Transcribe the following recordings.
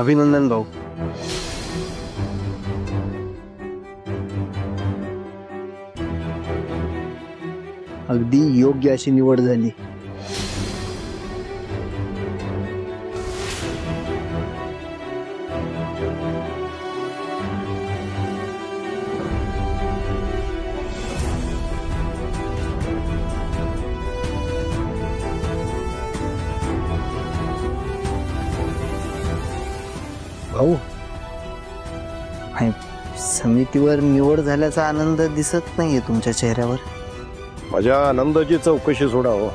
अभिनंदन भाऊ. अगदी योग्य अशी निवड झाली. भाऊ, समितीवर निवड झाल्याचा आनंद दिसत नाहीये तुमच्या चेहऱ्यावर. माझ्या आनंदाची चौकशी सोडा हो,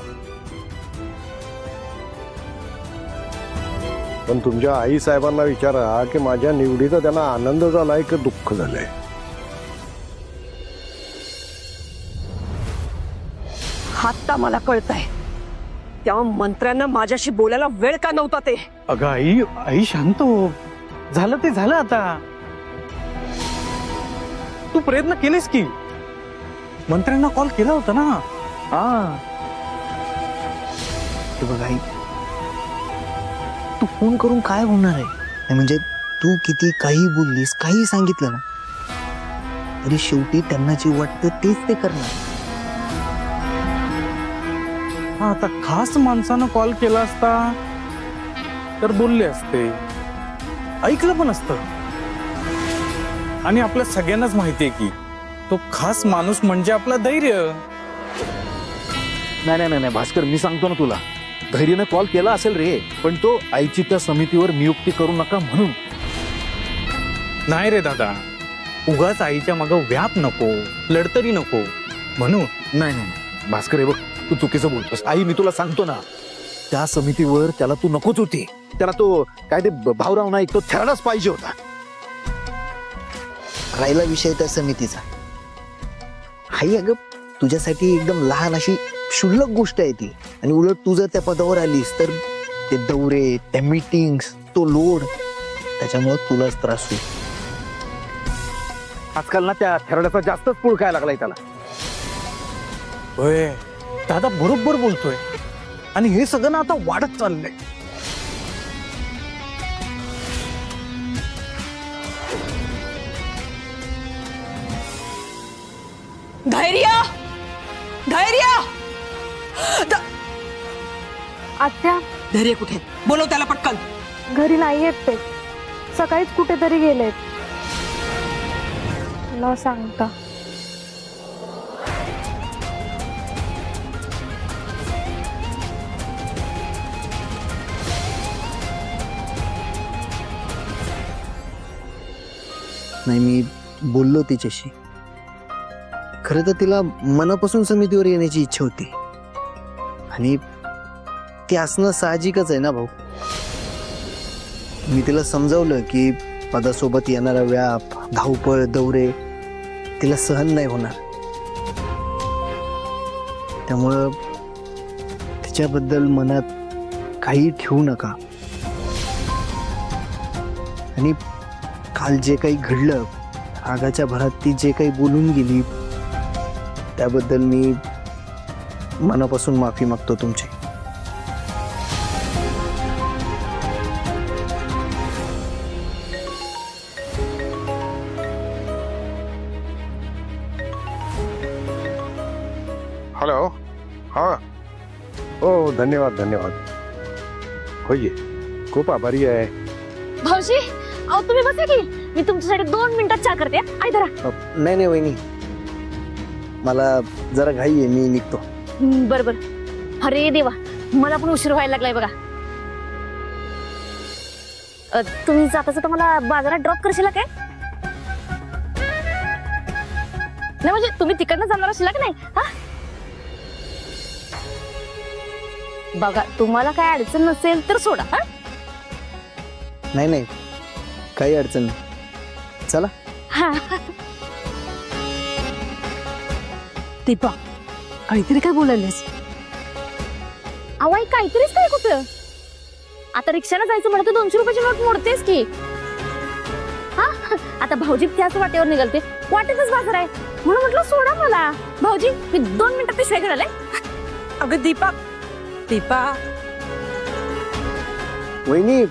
पण तुमच्या आई साहेबांना विचारा की माझ्या निवडीचा त्यांना आनंद झालाय की दुःख झालंय. आता मला कळतंय त्या मंत्र्यांना माझ्याशी बोलायला वेळ का नव्हता ते. अगं आई, आई शांत हो. झालं ते झालं. आता तू प्रयत्न केलेस की, मंत्र्यांना कॉल केला होता ना. हा बघ आई, तू फोन करून काय होणार आहे? म्हणजे तू किती काही बोललीस, काही सांगितलं ना, तरी शेवटी त्यांना जे वाटतं तेच ते करणार. हा, आता खास माणसानं कॉल केला असता तर बोलले असते, ऐकलं पण असतं. आणि आपल्या सगळ्यांनाच माहितीये की तो खास माणूस म्हणजे आपला धैर्य. नाही नाही नाही भास्कर, मी सांगतो ना तुला, धैर्याने कॉल केला असेल रे, पण तो आईची त्या समितीवर नियुक्ती करू नका म्हणून. नाही रे दादा, उगाच आईच्या मागं व्याप नको, लढतरी नको म्हणून. नाही नाही भास्कर, हे बघ, तू चुकीचं बोलतोस. आई, मी तुला सांगतो ना, त्या समितीवर त्याला तू नकोच होती. त्याला तो काय ते भाऊराव नाईक, तो थेरडाच पाहिजे होता. राहिला विषय त्या समितीचा, आई अगं तुझ्यासाठी एकदम लहान अशी क्षुल्लक गोष्ट आहे ती. आणि उलट तू जर त्या पदावर आलीस तर ते दौरे, त्या मीटिंग्स, तो लोड, त्याच्यामुळे तुलाच त्रास होईल. आजकाल ना त्या थेरड्याचा जास्तच पुळ काय लागलाय त्याला. होय, दादा बरोबर बोलतोय. आणि हे सगळं ना आता वाढत चाललंय. धैर्य, धैर्य, आत्या, धैर्य कुठे? बोलव त्याला पटकन. घरी नाही येत ते, सकाळीच कुठेतरी गेलेत. न सांगता. नाही, मी बोललो तिच्याशी. खरं तर तिला मनापासून समितीवर येण्याची इच्छा होती, आणि ते असणं साहजिकच आहे ना भाऊ. मी तिला समजावलं की पदासोबत येणारा व्याप, धावपळ, दौरे तिला सहन नाही होणार. त्यामुळं तिच्याबद्दल मनात काही ठेवू नका. आणि काल जे काही घडलं, रागाच्या भरात ती जे काही बोलून गेली, त्याबद्दल मी मनापासून माफी मागतो तुमची. हॅलो. हा हो, धन्यवाद धन्यवाद. होय, खूप आभारी आहे. भाऊजी, अहो तुम्ही बसा की, मी तुमच्यासाठी 2 मिनिटात चहा करते. आई धरा. नाही नाही वहिनी, मला जरा घाई आहे, मी निघतो. बरोबर. अरे देवा, मला पण उशीर व्हायला लागलाय बघा. तुम्ही जाताच तर मला बाजारात ड्रॉप करशील काय? नाही म्हणजे तुम्ही तिकडनं जाणार असेल का नाही? हा बघा, तुम्हाला काय अडचण नसेल तर सोडा. हा नाही नाही, काही अडचण नाही, चला. हा. दीपा, काहीतरी काय बोलायलेस? अवाई काहीतरीच काय कुठं. आता रिक्षाने जायचं म्हणत 200 रुपयाची नोट मोडतेस की. हा, आता भाऊजी त्याच वाटेवर निघालते, वाटेतच बाजार आहे म्हणून म्हटलं सोडा मला. भाऊजी, मी 2 मिनिटात पिशव्या घेऊन आले. अगं दीपा, दीपा, वहिनी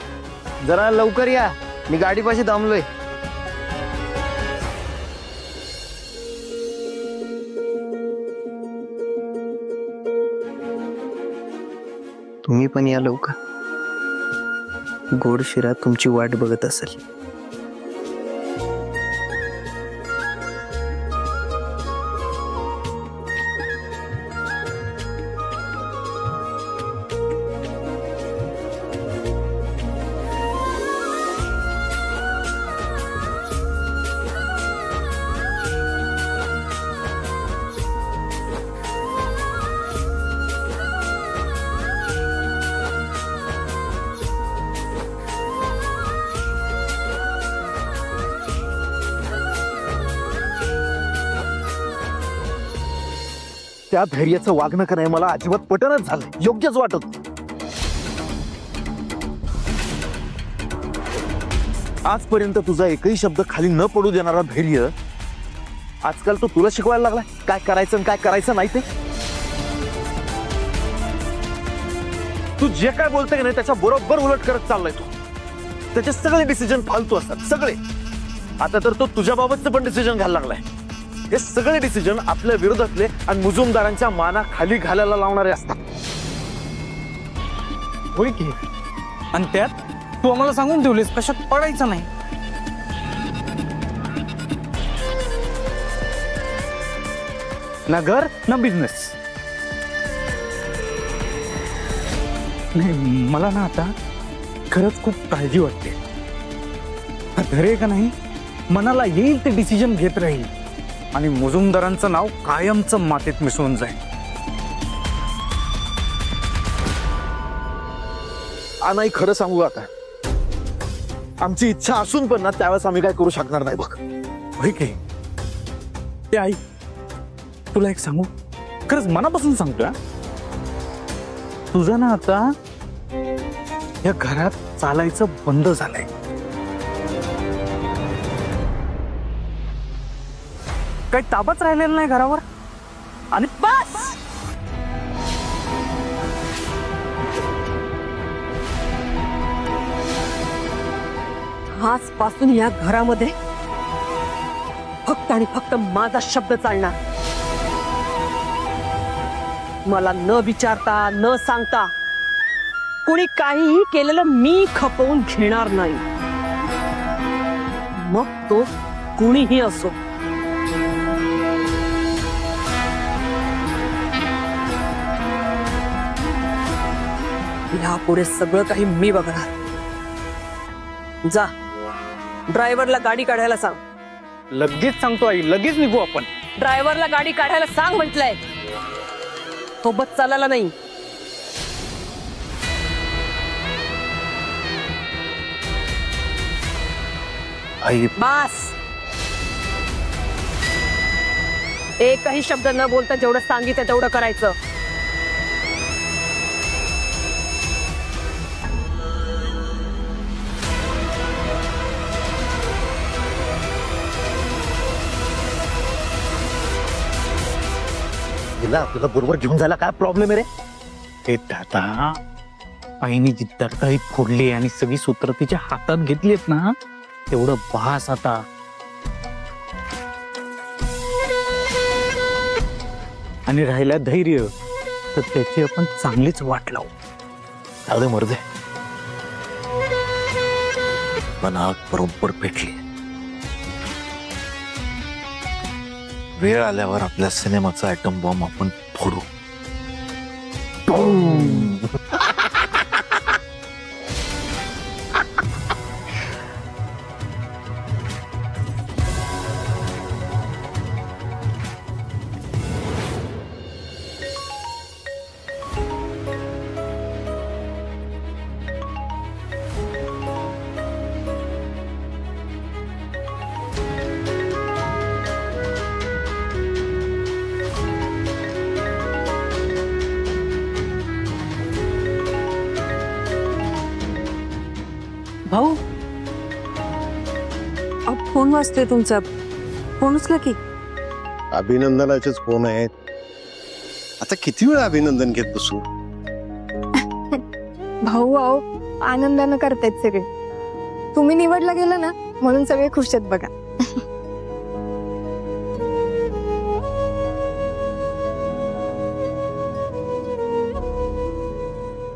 जरा लवकर या, मी गाडीपाशी थांबलोय. तुम्ही पण या लवकर. गोड शिरा तुमची वाट बघत असेल. त्या धैर्याचं वागणं का नाही मला अजिबात पटनच झालं, योग्यच वाटत. आजपर्यंत तुझा एकही शब्द खाली न पडू देणारा धैर्य आजकाल तो तुला शिकवायला लागला काय करायचं आणि काय करायचं नाही ते. तू जे काय बोलतोय नाही त्याच्या बरोबर उलट करत चाललाय तू. त्याचे सगळे डिसिजन फालतू असतात सगळे. आता तर तो तुझ्या बाबतचं पण डिसिजन घ्यायला लागलाय. हे सगळे डिसिजन आपल्या विरोधातले आणि मुजुमदारांच्या माना खाली घालायला लावणारे असतात. होय की. आणि त्यात तू आम्हाला सांगून ठेवलीस कशात पडायचं नाही. ना घर ना बिझनेस. नाही मला ना आता खरंच खूप काळजी वाटते. घरे का नाही मनाला येईल ते डिसिजन घेत राहील आणि मुजुमदारांचं नाव कायमचं मातीत मिसळून जाईल. नाही खरं सांगू आता, आमची इच्छा असून पण ना त्यावेळेस आम्ही काय करू शकणार नाही बघ. होय की. ते आई तुला एक सांगू, खरंच मनापासून सांगतोय, तुझं ना आता या घरात चालायचं बंद झालंय. काही ताबच राहिलेला नाही घरावर. आणि बस आजपासून या घरामध्ये फक्त आणि फक्त माझा शब्द चालणार. मला न विचारता न सांगता कोणी काहीही केलेलं मी खपवून घेणार नाही. मग तो कुणीही असो. यापुढे सगळं काही मी बघणार. जा ड्रायव्हरला गाडी काढायला सांग. लगेच सांगतो आई, लगेच निघू आपण. ड्रायव्हरला गाडी काढायला सांग म्हटलंय, सोबत चालायला नाही. आई बस. एकही शब्द न बोलता जेवढं सांगितलं तेवढं करायचं. तिला तुला बरोबर घेऊन जायला काय प्रॉब्लेम आहे रे? हे दादा, आईने जी तरकारी फोडली आणि सगळी सूत्र तिच्या हातात घेतलीत ना, तेवढं भास आता. आणि राहिला धैर्य तर त्याची आपण चांगलीच वाट लावू. जाऊ मर्दे, पण आग बरोबर पेटली. वेळ आल्यावर आपल्या सिनेमाचा ॲटम बॉम्ब आपण फोडू. भाऊ, फोन वाजतोय तुमचा. फोन उचला की. अभिनंदनाचेच फोन आहेत. आता किती वेळ अभिनंदन घेत बसू? भाऊ आहो आनंदानं करतायत सगळे. तुम्ही निवडला गेला ना म्हणून सगळे खुश आहेत बघा.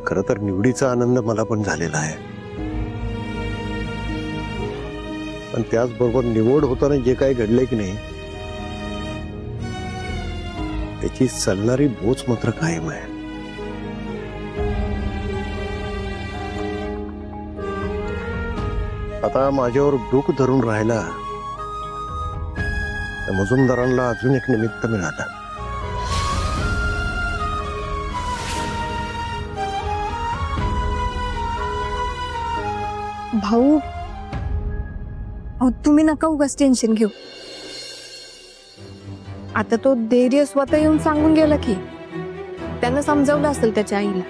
खरं तर निवडीचा आनंद मला पण झालेला आहे, पण त्याचबरोबर निवड होताना जे काही घडलंय की नाही त्याची चालणारी बोच मात्र कायम आहे. आता माझ्यावर डोक धरून राहिला त्या मुजुमदारांना अजून एक निमित्त मिळालं. भाऊ, तुम्ही नका उगाच टेन्शन घेऊ. आता तो धैर्य स्वतः येऊन सांगून गेला की त्यानं समजावलं असेल त्याच्या आईला.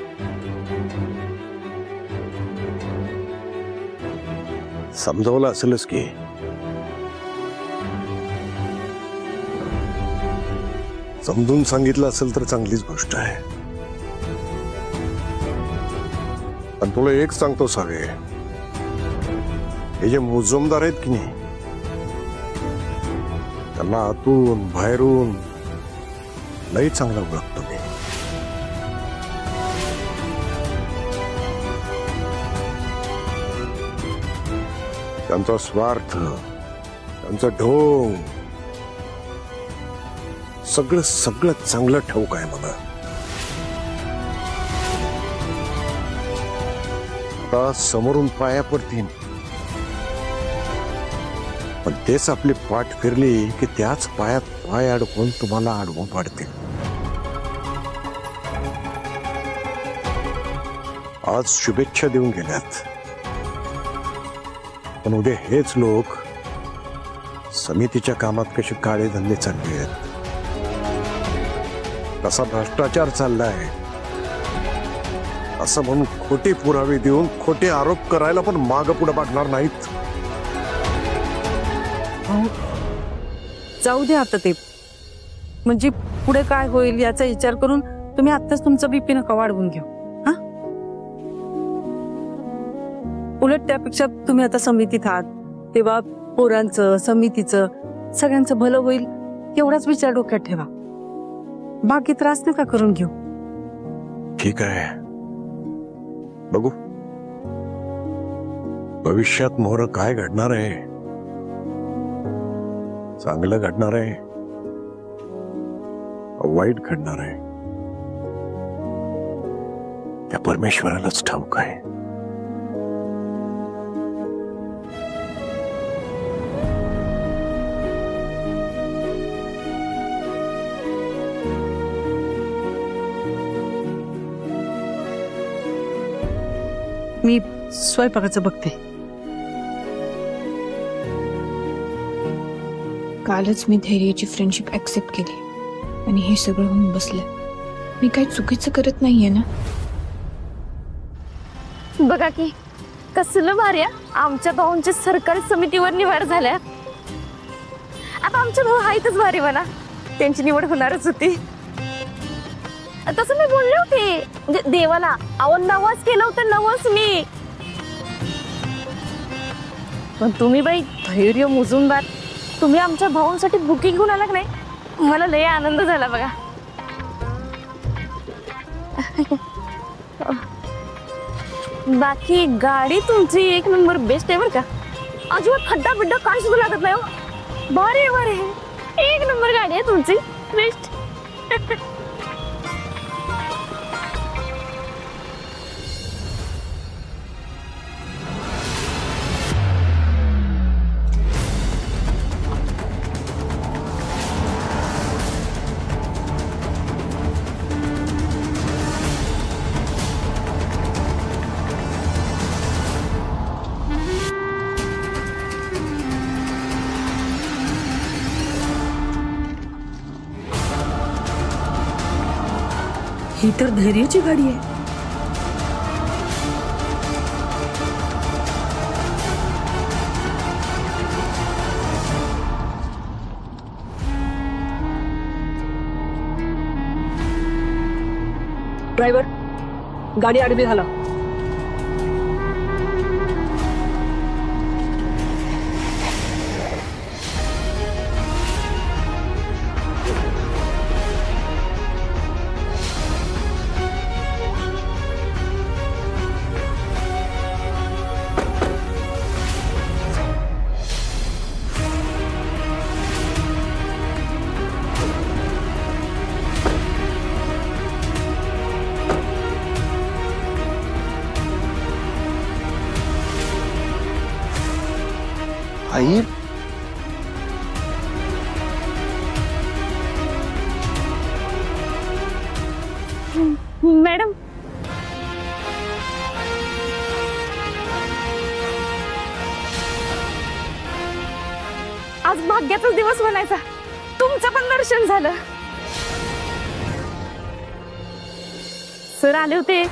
समजावलं असेलच की, समजून सांगितलं असेल तर चांगलीच गोष्ट आहे. पण तुला एक सांगतो सावे, हे जे मुजुमदार आहेत की नाही त्यांना आतून बाहेरून लई चांगलं ओळखतो मी. त्यांचा स्वार्थ, त्यांचं ढोंग सगळं सगळं चांगलं ठाऊक आहे मला. आता समोरून पाया पडतील, पण तेच आपली पाठ फिरली की त्याच पायात पाय अडकून तुम्हाला आडवून पाडतील. आज शुभेच्छा देऊन गेल्यात, पण उद्या हेच लोक समितीच्या कामात कसे काळे धंदे चालले आहेत, कसा भ्रष्टाचार चाललाय असं म्हणून खोटे पुरावे देऊन खोटे आरोप करायला पण माग पुढे बघणार नाहीत. जाऊ दे आता ते, म्हणजे पुढे काय होईल याचा विचार करून तुम्ही आत्ताच तुमचं बीपी नका वाढवून घेऊ. हा, उलट त्यापेक्षा तुम्ही आता समितीत आहात तेव्हा पोरांचं, समितीचं, सगळ्यांचं भलं होईल एवढाच विचार डोक्यात ठेवा. बाकी त्रास नका करून घेऊ. ठीक आहे, बघू भविष्यात मोहर काय घडणार आहे. चांगलं घडणार आहे, वाईट घडणार आहे, त्या परमेश्वरालाच ठाऊक आहे. मी स्वयंपाकाचं बघते. कालच मी धैर्याची फ्रेंडशिप ऍक्सेप्ट केली आणि हे सगळं होऊन बसलं. मी काही चुकीचं करत नाहीये ना. बघा की कसलं भारी आहे, आमच्या भाऊंच्या सरकारी समितीवर निवड झाल्या. आता आमच्या भाऊ आहेतच भारी, म्हणा त्यांची निवड होणारच होती. तसं मी बोलले होते, म्हणजे देवाला नवस केलं होतं, नवस मी. पण तुम्ही बाई धैर्य मुजुमदार, तुम्ही आमच्या भाऊंसाठी बुकिंग घेऊन आला की नाही, मला लय आनंद झाला बघा. बाकी गाडी तुमची एक नंबर बेस्ट आहे बरं का. अजिबात खड्डा बिड्डा काय सुद्धा लागत नाही. बरे बरे, एक नंबर गाडी आहे तुमची, बेस्ट. ही तर धैर्याची गाडी आहे. ड्रायव्हर, गाडी आडवी झाला. आई मॅडम आज भाग्याचाच दिवस म्हणायचा, तुमचं पण दर्शन झालं. सर आले होते,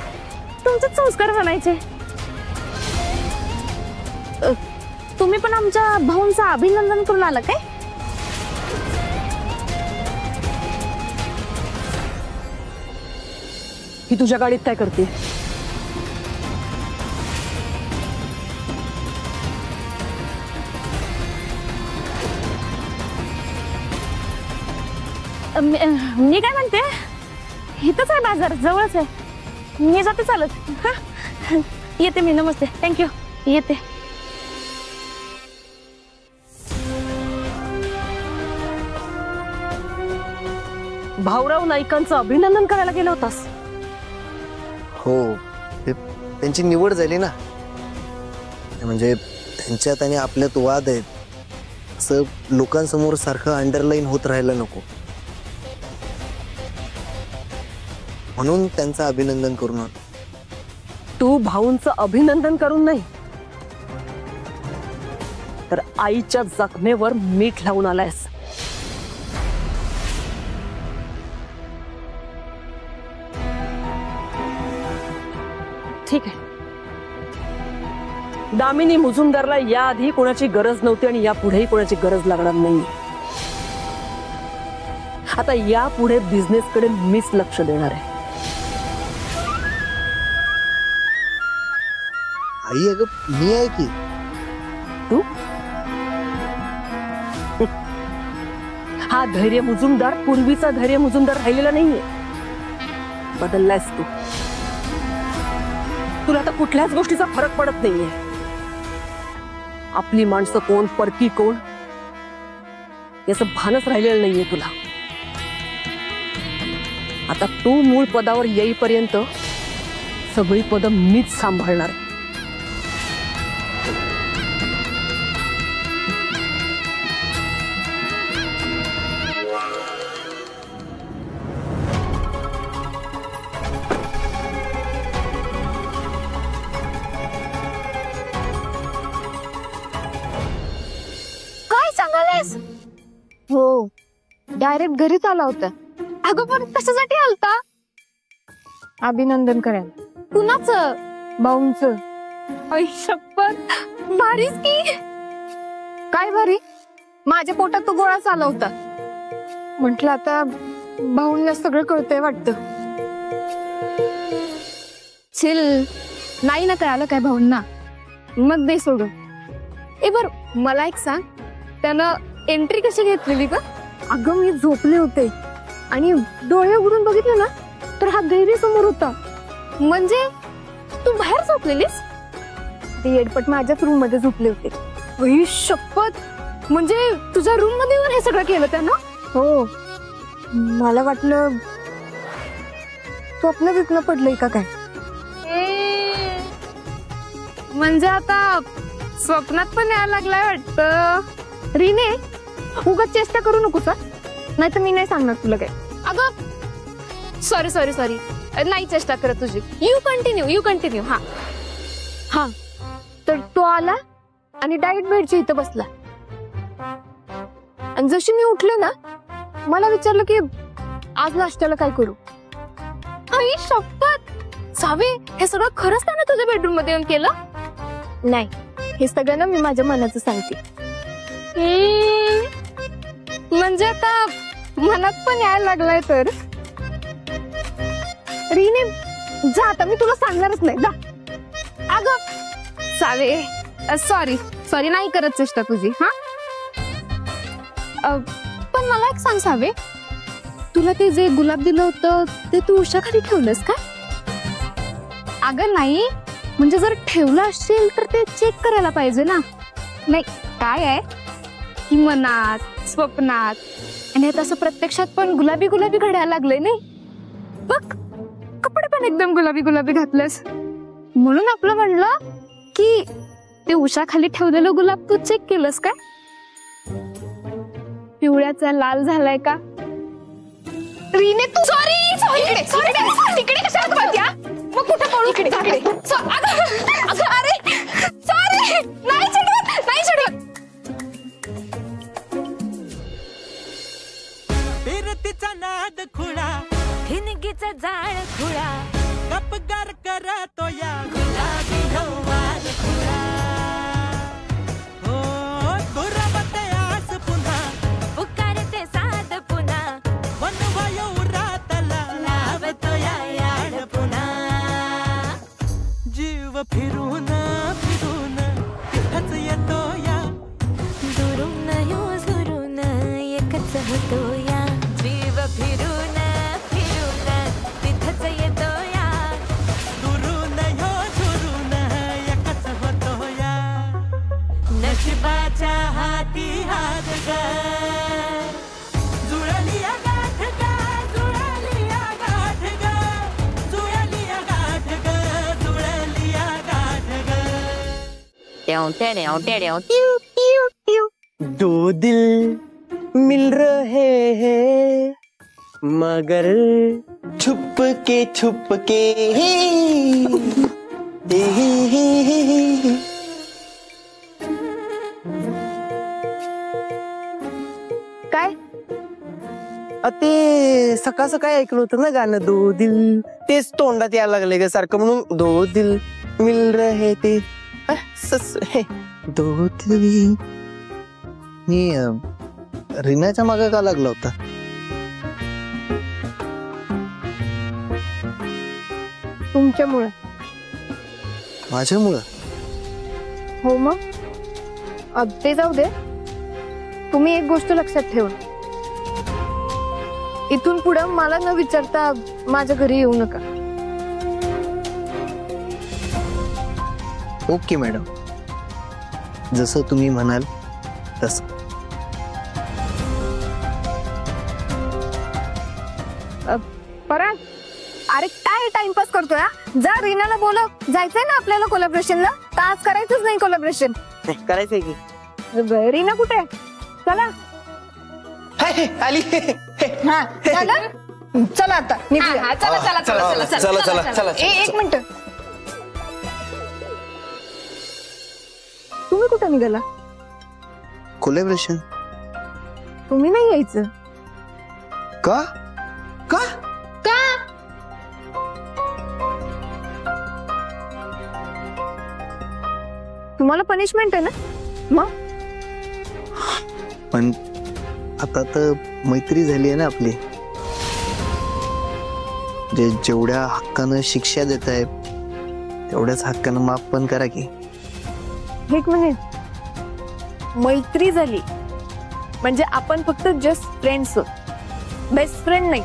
तुमचेच संस्कार म्हणायचे. तुम्ही पण आमच्या भाऊंचं अभिनंदन करून आला काय? ही तुझ्या गाडीत काय करते? मी काय म्हणते, इथंच आहे बाजार, जवळच आहे. मी जाते चालत. हा येते मी. नमस्ते. थँक्यू. येते. भाऊराव नाईकांचं अभिनंदन करायला गेला होतास? हो, त्यांची निवड झाली ना, म्हणजे त्यांच्यात आणि आपल्यात वाद आहेत असं लोकांसमोर सारखं अंडरलाईन होत राहायला नको, म्हणून त्यांचं अभिनंदन करून आलो. तू भाऊंचं अभिनंदन करून नाही, तर आईच्या जखमेवर मीठ लावून आलायस. ठीक आहे, दामिनी मुजुमदारला याआधी कोणाची गरज नव्हती आणि यापुढेही कोणाची गरज लागणार नाही. आता यापुढे बिझनेसकडे मीच लक्ष देणार आहे. आई अगं मी आहे की. तू? हा धैर्य मुजुमदार पूर्वीचा धैर्य मुजुमदार राहिलेला नाहीये, बदललायस तू. तुला आता कुठल्याच गोष्टीचा फरक पडत नाहीये. आपली माणसं कोण, परकी कोण, याचं भानच राहिलेलं नाहीये तुला. आता तू मूळ पदावर येईपर्यंत सगळी पदं मीच सांभाळणार. हो, डायरेक्ट घरीच आला होता. अगं पण कशासाठी आलता? अभिनंदन करायला. कुणाचं? भाऊंचं. आई शपथ, भारीच की. काय भारी? माझ्या पोटात तो गोळाच आला होता. म्हंटल आता भाऊंना सगळं कळतंय वाटतं. चिल. नाही ना कळालं काय भाऊंना? मग दे सोडून. ए बर, मला एक सांग, त्यानं एंट्री कशी घेतलेली ग? अगं मी झोपले होते आणि डोळे उघडून बघितले ना तर हा धैर्य समोर होता. म्हणजे तू बाहेर झोपलेलीस? ते येडपट माझ्याच रूम मध्ये झोपले होते. आई शपथ, म्हणजे तुझ्या रूम मध्ये येऊन हे सगळं केलं त्यानं? हो, मला वाटलं स्वप्न बिप्न पडलंय का काय. म्हणजे आता स्वप्नात पण यायला लागलाय वाटतं. रीने, उगाच चेष्टा करू नको सर, नाही तर मी नाही सांगणार तुला काय. अगं सॉरी सॉरी सॉरी, नाही चेष्टा करत तुझी. You continue. हा हा, तर तो आला आणि डाएट बेडच्या इथं बसला. आणि जशी मी उठले ना, मला विचारलं की आज नाश्त्याला काय करू. आई शपथ, सावे, हे सगळं खरंच त्यानं तुझ्या बेडरूम मध्ये येऊन केलं? नाही, हे सगळं ना मी माझ्या मनाचं सांगते. म्हणजे आता मनात पण यायला लागलाय तर. रीने जा, आता मी तुला सांगणारच नाही, जा. अगं सावे, सॉरी नाही करत चेष्टा तुझी. हा पण मला एक सांग सावे, तुला ते जे गुलाब दिलं होतं ते तू उशाखाली ठेवलंस का? अगं नाही, म्हणजे जर ठेवलं असेल तर ते चेक करायला पाहिजे ना. नाही काय आहे की मनात स्वप्नात आणि आता असं प्रत्यक्षात पण गुलाबी गुलाबी घडायला लागलंय नाही. बघ कपडे पण एकदम गुलाबी गुलाबी घातलेस म्हणून आपलं म्हणलं की ते उषा खाली ठेवलेलं गुलाब तू चेक केलंस का? पिवळ्याचा लाल झालाय का? रीने तू सॉरी तिकडे कशाला पाहत्या? मग कुठे पळू? इकडे अरे सॉरी नाही चिडवत. फिरतीचा नाद खुळा ठिणगीचा जाळ खुळा गपगार करतो या गुलाबी नौवाद खुळा. हो दुरावते आस पुन्हा पुकारते साध पुन्हा वनवायू रातला लावतो या याड पुन्हा. जीव फिरून फिरून तिथंच येतो या दुरून यो झुरून एकच होतो या. जीव फिरून फिरून तिथंच येतो या दुरून यो झुरून एकच होतो या. नशिबाच्या हाती हात ग जुळलिया गाठ ग जुळलिया गाठ ग जुळलिया गाठ ग जुळलिया गाठ ग. दो दिल मिल रहे हैं मगर छुप के काय ते सकाळ सकाळी ऐकलं होतं ना गाणं दो दिल, तेच तोंडात यायला लागले ग सारखं म्हणून दो दिल मिल रहे ते दो दिल. मी रीनाच्या मागे का लागला होता? तुमच्यामुळं. माझ्यामुळं? हो मग ते जाऊ दे. तुम्ही एक गोष्ट लक्षात ठेवा, इथून पुढे मला न विचारता माझ्या घरी येऊ नका. ओके मॅडम, जसं तुम्ही म्हणाल तसं. पराग अरे काय टाइमपास करतोय? जा रीनाला बोलव, जायचंय ना आपल्याला कोलॅबरेशनला. तर आज करायचंच नाही कोलॅबरेशन. करायचंय की? रीना कुठे? चला आली. चला आता निघूया. चला. एक मिनिट, तुम्ही कुठे निघाला? कोलॅबरेशन? तुम्ही नाही यायचं का? का? तुम्हाला पनिशमेंट आहे ना मग? पण आता तर मैत्री झाली आहे ना आपली. जेवढ्या हक्कानं शिक्षा देत आहे तेवढ्याच हक्कानं माफ पण करा की. एक मिनिट, मैत्री झाली म्हणजे आपण फक्त जस्ट फ्रेंड्स, बेस्ट फ्रेंड नाही.